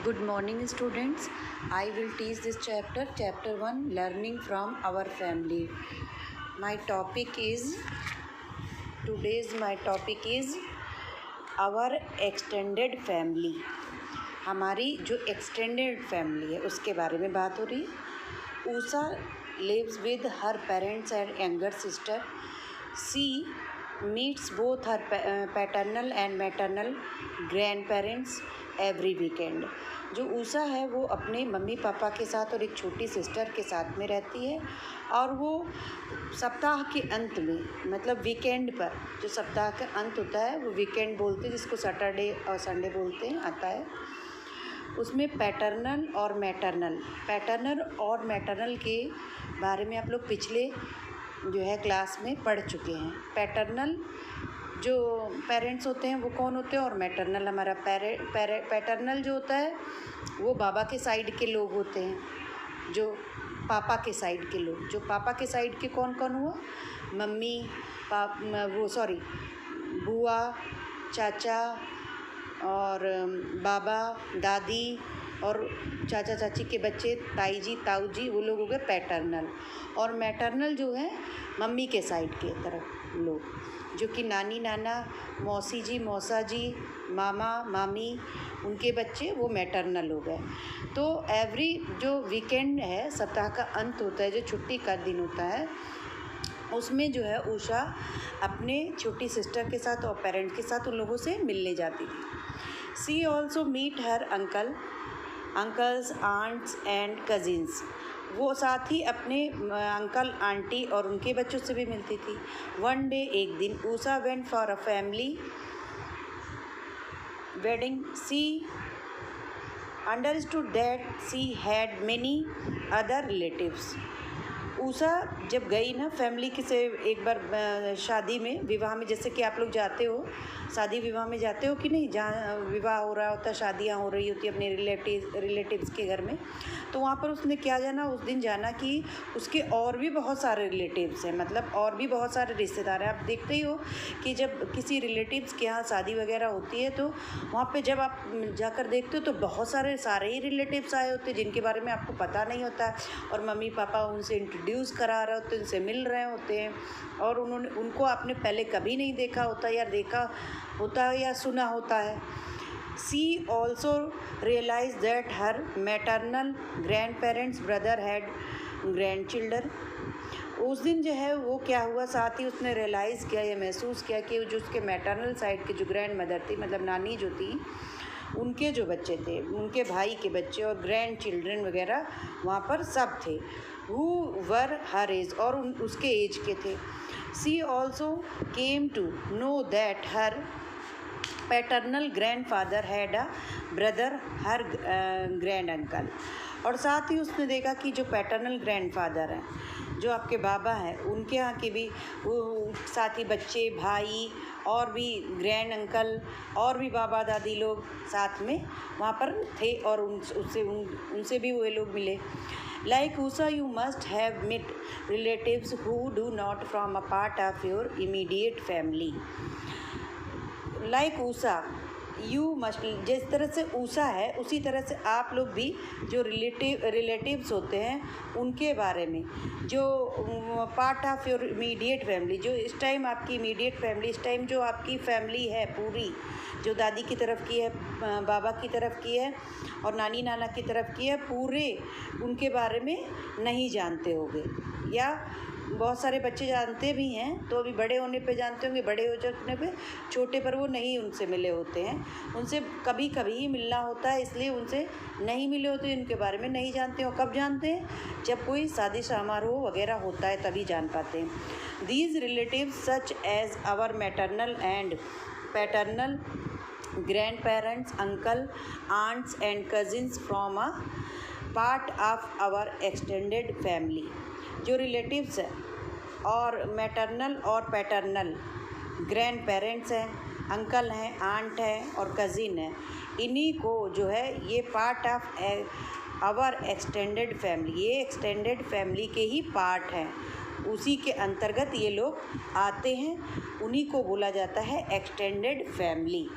Good morning, students. I will teach this chapter 1, learning from our family. My topic is our extended family. हमारी जो extended family है उसके बारे में बात हो रही है. Usha lives with her parents and younger sister. She meets both her paternal and maternal grandparents every weekend. जो ऊषा है वो अपने मम्मी पापा के साथ और एक छोटी सिस्टर के साथ में रहती है और वो सप्ताह के अंत में मतलब वीकेंड पर, जो सप्ताह का अंत होता है वो वीकेंड बोलते हैं, जिसको सैटरडे और संडे बोलते हैं, आता है. उसमें पैटर्नल और मैटरनल के बारे में आप लोग पिछले जो है क्लास में पढ़ चुके हैं. पैटर्नल जो पेरेंट्स होते हैं वो कौन होते हैं और मैटरनल हमारा पैटर्नल जो होता है वो बाबा के साइड के लोग होते हैं. जो पापा के साइड के लोग, जो पापा के साइड के कौन कौन हुआ, मम्मी बुआ, चाचा और बाबा, दादी और चाचा चाची के बच्चे, ताई जी, ताऊ जी, वो लोग हो गए पैटर्नल. और मैटरनल जो है मम्मी के साइड के तरफ लोग, जो कि नानी नाना, मौसी जी, मौसा जी, मामा मामी, उनके बच्चे, वो मैटरनल हो गए. तो एवरी जो वीकेंड है, सप्ताह का अंत होता है, जो छुट्टी का दिन होता है, उसमें जो है उषा अपने छोटी सिस्टर के साथ और पेरेंट्स के साथ उन लोगों से मिलने जाती थी. She also meet her uncles, aunts and cousins. वो साथ ही अपने अंकल, आंटी और उनके बच्चों से भी मिलती थी. वन डे, एक दिन, Usha went for a family wedding. She understood that she had many other relatives. Usha जब गई ना फैमिली के से एक बार शादी में, विवाह में, जैसे कि आप लोग जाते हो शादी विवाह में जाते हो कि नहीं, जहाँ विवाह हो रहा होता, शादियाँ हो रही होती अपने रिलेटिव्स के घर में, तो वहाँ पर उसने क्या जाना, उस दिन जाना कि उसके और भी बहुत सारे रिलेटिव्स हैं, मतलब और भी बहुत सारे रिश्तेदार हैं. आप देखते ही हो कि जब किसी रिलेटिव्स के यहाँ शादी वगैरह होती है तो वहाँ पे जब आप जाकर देखते हो तो बहुत सारे ही रिलेटिव्स आए होते हैं जिनके बारे में आपको पता नहीं होता है, और मम्मी पापा उनसे इंट्रोड्यूस करा रहे होते हैं, उनसे मिल रहे होते हैं, और उनको आपने पहले कभी नहीं देखा होता या देखा होता है या सुना होता है. She also realized that her maternal grandparents' brother had grandchildren. उस दिन जो है वो क्या हुआ, साथ ही उसने रियलाइज़ किया या महसूस किया कि जो उसके मैटरनल साइड के जो ग्रैंड मदर थी, मतलब नानी जो थी, उनके जो बच्चे थे, उनके भाई के बच्चे और ग्रैंड चिल्ड्रन वगैरह वहाँ पर सब थे, who were her age, और उसके एज के थे. She also came to know that her paternal grandfather had a brother, her grand uncle. और साथ ही उसने देखा कि जो पैटर्नल ग्रैंडफादर हैं, जो आपके बाबा हैं, उनके यहाँ के भी साथ ही बच्चे, भाई और भी ग्रैंड अंकल और भी बाबा दादी लोग साथ में वहाँ पर थे, और उनसे भी वे लोग मिले. Like Usha, you must have met relatives who do not form a part of your immediate family. Like Usha, you must, जिस तरह से ऊषा है उसी तरह से आप लोग भी जो रिलेटिव्स होते हैं उनके बारे में, जो part of your immediate family, जो इस टाइम आपकी इमीडिएट फैमिली, इस टाइम जो आपकी फैमिली है पूरी, जो दादी की तरफ की है, बाबा की तरफ की है और नानी नाना की तरफ की है, पूरे उनके बारे में नहीं जानते होंगे, या बहुत सारे बच्चे जानते भी हैं तो अभी बड़े होने पे जानते होंगे, बड़े हो जाने पे, छोटे पर वो नहीं उनसे मिले होते हैं, उनसे कभी कभी ही मिलना होता है, इसलिए उनसे नहीं मिले होते, उनके बारे में नहीं जानते. और कब जानते हैं, जब कोई शादी समारोह वगैरह होता है तभी जान पाते हैं. These relatives such as our maternal and paternal grandparents, uncle, aunts and cousins from a part of our extended family. जो रिलेटिव्स हैं और मैटरनल और पैटर्नल ग्रैंड पेरेंट्स हैं, अंकल हैं, आंट हैं और कज़िन हैं, इन्हीं को जो है ये part of our extended family, ये एक्सटेंडेड फैमिली के ही पार्ट हैं, उसी के अंतर्गत ये लोग आते हैं, उन्हीं को बोला जाता है extended family.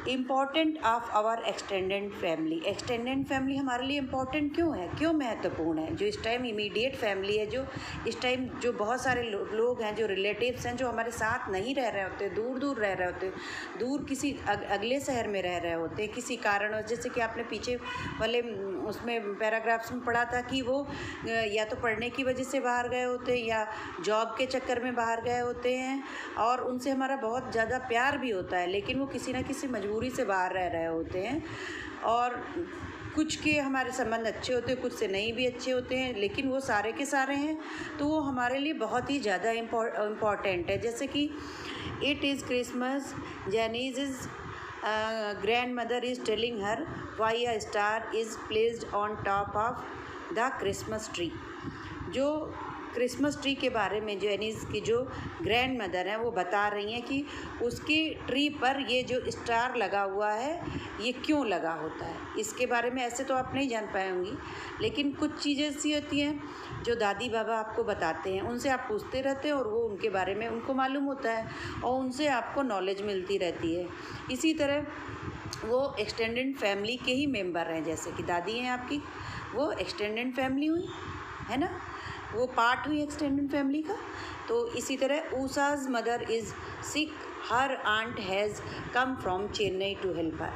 Important of our extended family. Extended family हमारे लिए इम्पॉर्टेंट क्यों है, क्यों महत्वपूर्ण है? जो इस टाइम इमीडिएट फैमिली है, जो इस टाइम जो बहुत सारे लोग हैं, जो रिलेटिव्स हैं, जो हमारे साथ नहीं रह रहे होते, दूर दूर रह रहे होते, दूर किसी अगले शहर में रह रहे होते किसी कारण, जैसे कि आपने पीछे वाले उसमें पैराग्राफ्स में पढ़ा था कि वो या तो पढ़ने की वजह से बाहर गए होते या जॉब के चक्कर में बाहर गए होते हैं, और उनसे हमारा बहुत ज़्यादा प्यार भी होता है, लेकिन वो किसी न किसी मजबूरी से बाहर रह रहे होते हैं, और कुछ के हमारे संबंध अच्छे होते हैं, कुछ से नहीं भी अच्छे होते हैं, लेकिन वो सारे के सारे हैं तो वो हमारे लिए बहुत ही ज़्यादा इम्पॉर्टेंट है। जैसे कि it is Christmas, Jenny's is grandmother is telling her why a star is placed on top of the Christmas tree। जो क्रिसमस ट्री के बारे में जेनिस की जो ग्रैंड मदर हैं वो बता रही हैं कि उसकी ट्री पर ये जो स्टार लगा हुआ है ये क्यों लगा होता है। इसके बारे में ऐसे तो आप नहीं जान पाएंगी, लेकिन कुछ चीज़ें ऐसी होती हैं जो दादी बाबा आपको बताते हैं, उनसे आप पूछते रहते हैं और वो उनके बारे में उनको मालूम होता है और उनसे आपको नॉलेज मिलती रहती है। इसी तरह वो एक्सटेंडेड फैमिली के ही मेंबर हैं, जैसे कि दादी हैं आपकी, वो एक्सटेंडेड फैमिली हुई है ना, वो पार्ट हुई एक्सटेंडेड फैमिली का। तो इसी तरह Usha's mother is sick, her aunt has come from Chennai to help her.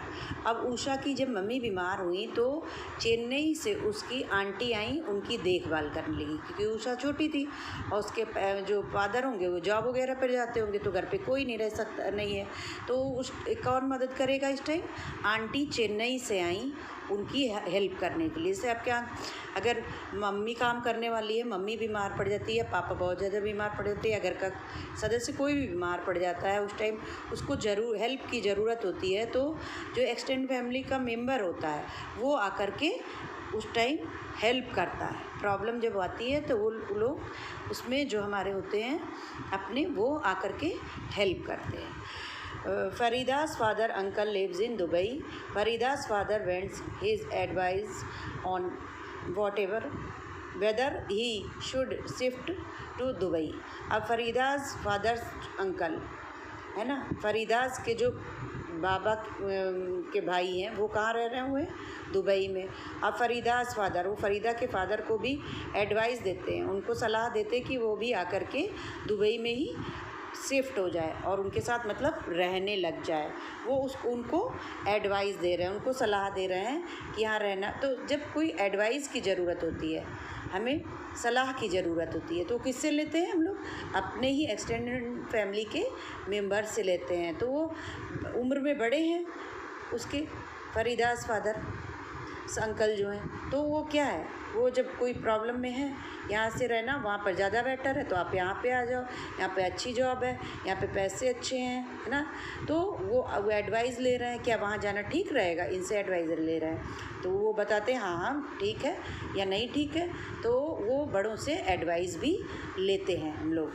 अब उषा की जब मम्मी बीमार हुई तो चेन्नई से उसकी आंटी आई उनकी देखभाल करने लगी, क्योंकि उषा छोटी थी और उसके जो फादर होंगे वो जॉब वगैरह पर जाते होंगे, तो घर पे कोई नहीं रह सकता नहीं है, तो उस कौन मदद करेगा इस टाइम? आंटी चेन्नई से आई उनकी हेल्प करने के लिए। जैसे आपके यहाँ अगर मम्मी काम करने वाली है, मम्मी बीमार पड़ जाती है, पापा बहुत ज़्यादा बीमार पड़ जाते हैं, अगर का सदस्य कोई भी बीमार पड़ जाता है, उस टाइम उसको ज़रूर हेल्प की ज़रूरत होती है, तो जो एक्सटेंड फैमिली का मेंबर होता है वो आकर के उस टाइम हेल्प करता है। प्रॉब्लम जब आती है तो वो लोग उसमें जो हमारे होते हैं अपने, वो आकर के हेल्प करते हैं। Farida's father uncle lives in Dubai. Farida's father wants his advice on whether he should shift to Dubai। अब फरीदास फादर्स अंकल है ना, फरीदास के जो बाबा के भाई हैं वो कहाँ रह रहे हुए? दुबई में। अब फरीदास फादर, वो फरीदा के फादर को भी एडवाइस देते हैं, उनको सलाह देते कि वो भी आकर के दुबई में ही शिफ्ट हो जाए और उनके साथ मतलब रहने लग जाए। वो उनको एडवाइस दे रहे हैं, उनको सलाह दे रहे हैं कि यहाँ रहना। तो जब कोई एडवाइस की ज़रूरत होती है, हमें सलाह की ज़रूरत होती है, तो किससे लेते हैं हम लोग? अपने ही एक्सटेंडेड फैमिली के मेंबर से लेते हैं। तो वो उम्र में बड़े हैं उसके फरीदास फादर अंकल जो हैं, तो वो क्या है, वो जब कोई प्रॉब्लम में है, यहाँ से रहना वहाँ पर ज़्यादा बेटर है, तो आप यहाँ पे आ जाओ, यहाँ पे अच्छी जॉब है, यहाँ पे पैसे अच्छे हैं, है ना। तो वो एडवाइस ले रहे हैं, क्या वहाँ जाना ठीक रहेगा, इनसे एडवाइज़र ले रहे हैं, तो वो बताते हैं हाँ हाँ ठीक है या नहीं ठीक है, तो वो बड़ों से एडवाइस भी लेते हैं हम लोग।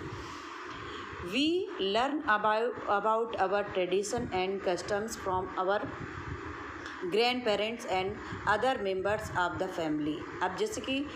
We learn about our tradition and customs from our grandparents and other members of the family. अब जैसे कि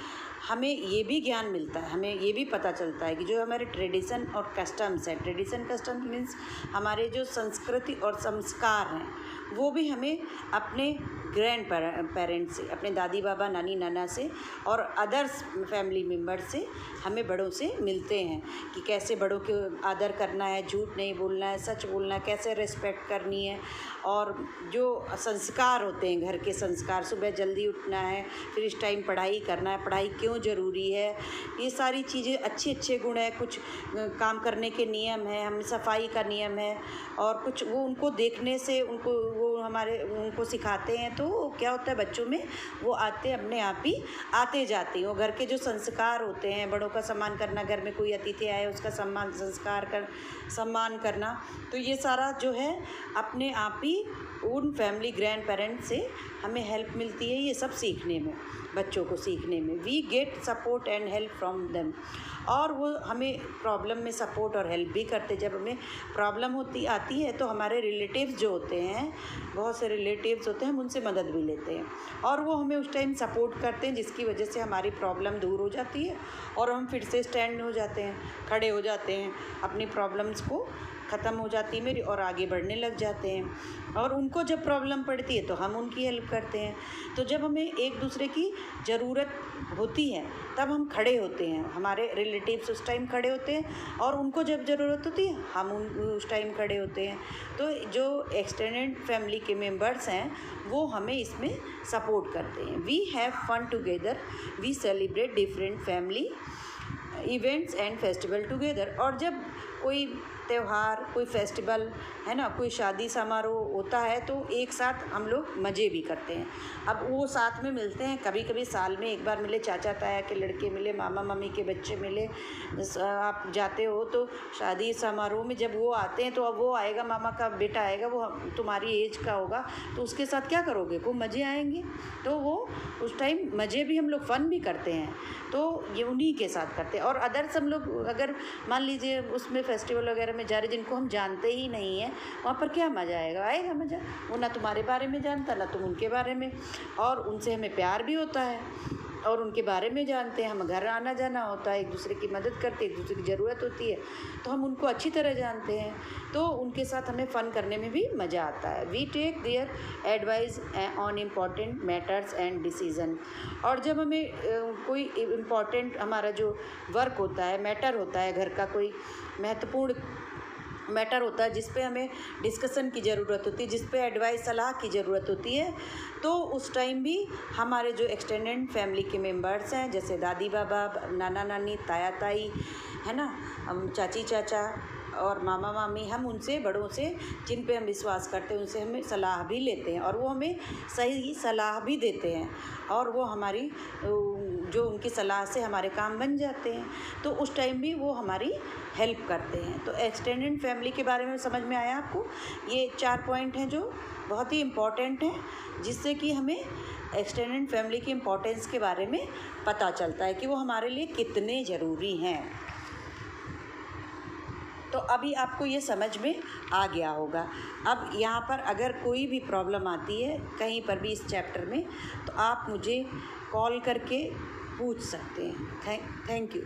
हमें ये भी ज्ञान मिलता है, हमें ये भी पता चलता है कि जो हमारे ट्रेडिशन और कस्टम्स हैं, ट्रेडिशन कस्टम्स मीन्स हमारे जो संस्कृति और संस्कार हैं, वो भी हमें अपने ग्रैंड पेरेंट्स से, अपने दादी बाबा नानी नाना से और अदर्स फैमिली मेम्बर से हमें बड़ों से मिलते हैं कि कैसे बड़ों को आदर करना है, झूठ नहीं बोलना है, सच बोलना है, कैसे रिस्पेक्ट करनी है, और जो संस्कार होते हैं घर के संस्कार, सुबह जल्दी उठना है, फिर इस टाइम पढ़ाई करना है, पढ़ाई क्यों ज़रूरी है, ये सारी चीज़ें अच्छे अच्छे गुण है, कुछ काम करने के नियम है, हम सफाई का नियम है, और कुछ वो उनको देखने से उनको सिखाते हैं, तो क्या होता है बच्चों में वो आते अपने आप ही आते जाते हैं। वो घर के जो संस्कार होते हैं, बड़ों का सम्मान करना, घर में कोई अतिथि आए उसका सम्मान करना, तो ये सारा जो है अपने आप ही उन फैमिली ग्रैंड पेरेंट्स से हमें हेल्प मिलती है, ये सब सीखने में, बच्चों को सीखने में। We get support and help from them, और वो हमें प्रॉब्लम में सपोर्ट और हेल्प भी करते। जब हमें प्रॉब्लम आती है तो हमारे रिलेटिव्स जो होते हैं, बहुत से रिलेटिव्स होते हैं, हम उनसे मदद भी लेते हैं और वो हमें उस टाइम सपोर्ट करते हैं, जिसकी वजह से हमारी प्रॉब्लम दूर हो जाती है और हम फिर से स्टैंड हो जाते हैं, खड़े हो जाते हैं, अपनी प्रॉब्लम्स को ख़त्म हो जाती है मेरी और आगे बढ़ने लग जाते हैं। और उनको जब प्रॉब्लम पड़ती है तो हम उनकी हेल्प करते हैं। तो जब हमें एक दूसरे की ज़रूरत होती है तब हम खड़े होते हैं, हमारे रिलेटिव्स उस टाइम खड़े होते हैं और उनको जब ज़रूरत होती है हम उस टाइम खड़े होते हैं। तो जो एक्सटेंडेड फैमिली के मेंबर्स हैं वो हमें इसमें सपोर्ट करते हैं। We have fun together, we celebrate different family events and festival together. और जब कोई त्यौहार, कोई फेस्टिवल है ना, कोई शादी समारोह होता है तो एक साथ हम लोग मज़े भी करते हैं। अब वो साथ में मिलते हैं, कभी कभी साल में एक बार मिले, चाचा ताया के लड़के मिले, मामा मामी के बच्चे मिले। आप जाते हो तो शादी समारोह में जब वो आते हैं तो अब वो आएगा, मामा का बेटा आएगा, वो तुम्हारी एज का होगा, तो उसके साथ क्या करोगे, खूब मज़े आएंगे। तो वो उस टाइम मज़े भी हम लोग फ़न भी करते हैं, तो ये उन्हीं के साथ करते हैं। और अदर्स हम लोग अगर मान लीजिए उसमें फेस्टिवल वगैरह में जा रहे जिनको हम जानते ही नहीं हैं, वहाँ पर क्या मज़ा आएगा, आएगा मज़ा। वो ना तुम्हारे बारे में जानता ना तुम उनके बारे में, और उनसे हमें प्यार भी होता है और उनके बारे में जानते हैं। हम घर आना जाना होता है, एक दूसरे की मदद करते हैं, एक दूसरे की ज़रूरत होती है तो हम उनको अच्छी तरह जानते हैं, तो उनके साथ हमें फ़न करने में भी मज़ा आता है। We take their advice on important matters and decision. और जब हमें कोई इम्पॉर्टेंट हमारा जो वर्क होता है, मैटर होता है, घर का कोई महत्वपूर्ण मैटर होता है जिस पे हमें डिस्कशन की ज़रूरत होती है, जिस पे एडवाइस सलाह की ज़रूरत होती है, तो उस टाइम भी हमारे जो एक्सटेंडेड फैमिली के मेंबर्स हैं, जैसे दादी बाबा, नाना नानी, ताया ताई, है ना, चाची चाचा और मामा मामी, हम उनसे, बड़ों से जिन पे हम विश्वास करते हैं उनसे हमें सलाह भी लेते हैं और वो हमें सही सलाह भी देते हैं और वो हमारी जो उनकी सलाह से हमारे काम बन जाते हैं, तो उस टाइम भी वो हमारी हेल्प करते हैं। तो एक्सटेंडेड फैमिली के बारे में समझ में आया आपको? ये 4 पॉइंट हैं जो बहुत ही इम्पॉर्टेंट हैं, जिससे कि हमें एक्सटेंडेड फैमिली की इम्पोर्टेंस के बारे में पता चलता है कि वो हमारे लिए कितने ज़रूरी हैं। तो अभी आपको ये समझ में आ गया होगा। अब यहाँ पर अगर कोई भी प्रॉब्लम आती है कहीं पर भी इस चैप्टर में, तो आप मुझे कॉल करके पूछ सकते हैं। Thank you.